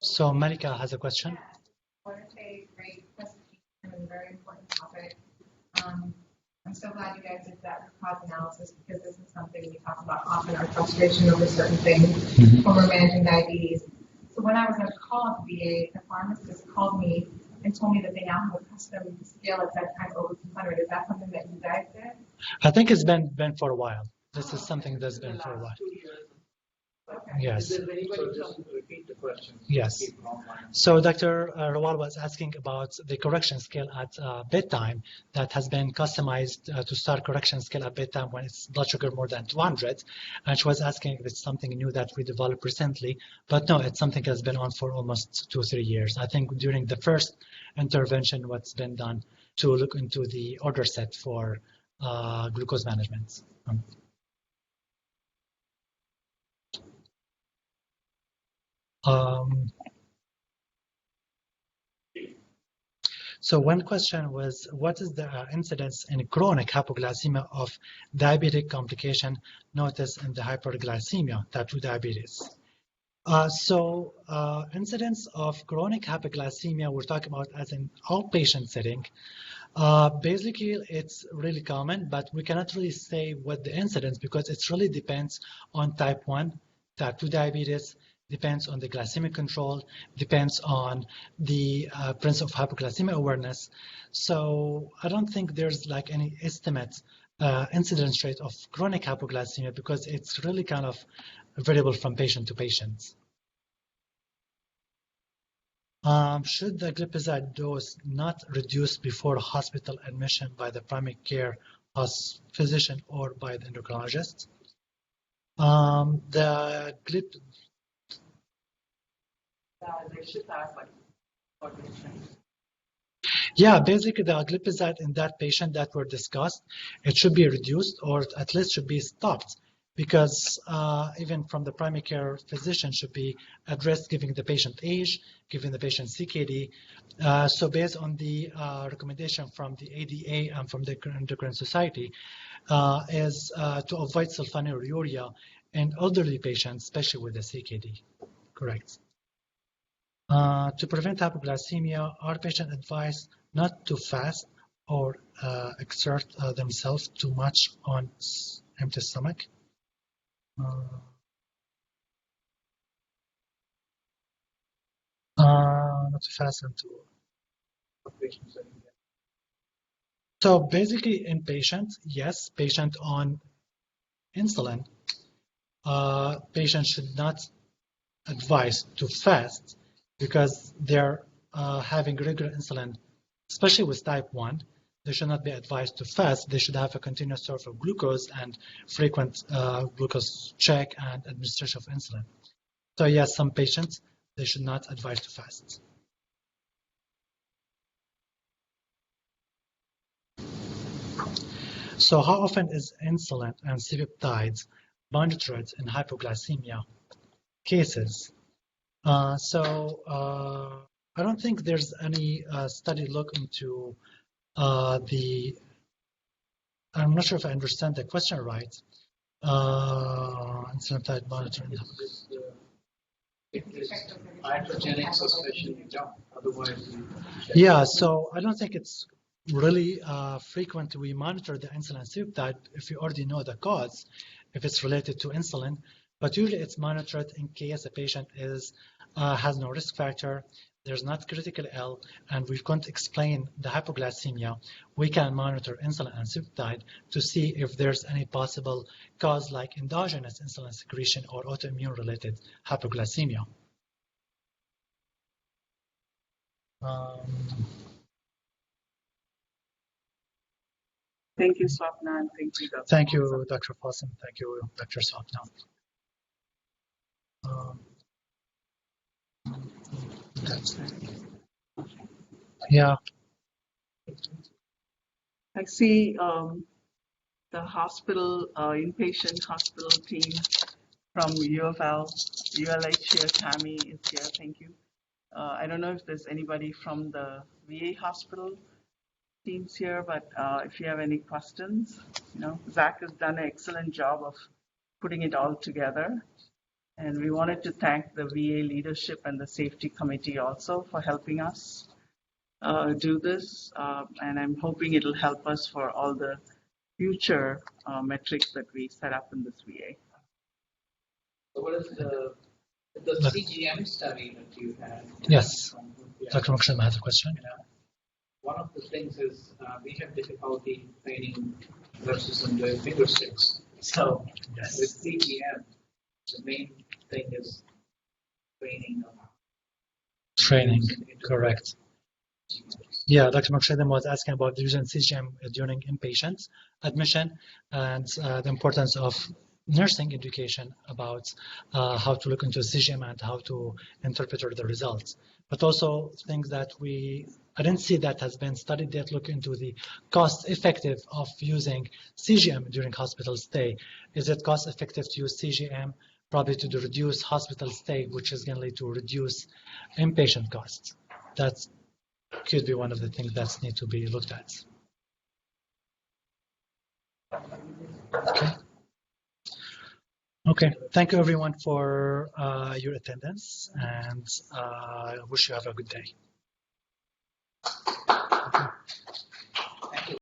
So Malika has a question. What a great presentation and a very important topic. I'm so glad you guys did that cause analysis because this is something we talk about often, our frustration over certain things when we're managing diabetes. So when I was going to call the VA, the pharmacist called me and told me that they now have a custom scale at that time over 200. Is that something that you guys did? I think it's been for a while. This is something that's been for a while. Okay. Yes. So just repeat the question. Yes. So Dr. Rawal was asking about the correction scale at bedtime that has been customized to start correction scale at bedtime when it's blood sugar more than 200. And she was asking if it's something new that we developed recently. But no, it's something that's been on for almost 2 or 3 years. I think during the first intervention, what's been done to look into the order set for glucose management. So one question was, what is the incidence in chronic hypoglycemia of diabetic complication noticed in the hyperglycemia, type 2 diabetes? Incidence of chronic hypoglycemia, we're talking about as an outpatient setting. Basically, it's really common, but we cannot really say what the incidence because it really depends on type 1, type 2 diabetes, depends on the glycemic control, depends on the principle of hypoglycemia awareness. So I don't think there's like any estimate incidence rate of chronic hypoglycemia because it's really kind of variable from patient to patient. Should the glipizide dose not reduce before hospital admission by the primary care physician or by the endocrinologist? Yeah, basically the glipizide in that patient that were discussed, it should be reduced or at least should be stopped because even from the primary care physician should be addressed giving the patient age, giving the patient CKD. So based on the recommendation from the ADA and from the Endocrine Society is to avoid sulfonylurea in elderly patients, especially with the CKD. Correct. To prevent hypoglycemia, are patients advised not to fast or exert themselves too much on empty stomach? Not to fast and to. So basically, in patients, yes, patient on insulin, patients should not advise to fast because they're having regular insulin, especially with type 1. They should not be advised to fast. They should have a continuous source of glucose and frequent glucose check and administration of insulin. So yes, some patients, they should not advise to fast. So how often is insulin and C-peptides monitored in hypoglycemia cases? I don't think there's any study look into I'm not sure if I understand the question right. Insulin peptide monitoring. If it's iatrogenic suspicion, you don't. Otherwise, yeah. So I don't think it's really frequent. We monitor the insulin C-peptide if we already know the cause, if it's related to insulin. But usually it's monitored in case a patient has no risk factor, there's not critical ill, and we can't explain the hypoglycemia. We can monitor insulin and C-peptide to see if there's any possible cause like endogenous insulin secretion or autoimmune related hypoglycemia. Thank you, Swapna, and thank you, Dr. Thank you, Dr. Fossum. Thank you, Dr. Swapna. Yeah. I see the hospital, inpatient hospital team from UofL, ULH here, Tammy is here, thank you. I don't know if there's anybody from the VA hospital teams here, but if you have any questions, Zach has done an excellent job of putting it all together. And we wanted to thank the VA leadership and the safety committee also for helping us do this. And I'm hoping it'll help us for all the future metrics that we set up in this VA. So what is the CGM study that you had? Yes. Dr. Mokshan has a question. One of the things is we have difficulty training versus doing figure six. So yes. With CGM, the main thing is training. Training, correct. Yeah, Dr. Mokshan was asking about the using CGM during inpatient admission and the importance of nursing education about how to look into CGM and how to interpret the results. But also things that I didn't see that has been studied yet, look into the cost effective of using CGM during hospital stay. Is it cost effective to use CGM? Probably to reduce hospital stay, which is going to lead to reduce inpatient costs. That could be one of the things that need to be looked at. Okay. Thank you everyone for your attendance, and I wish you have a good day.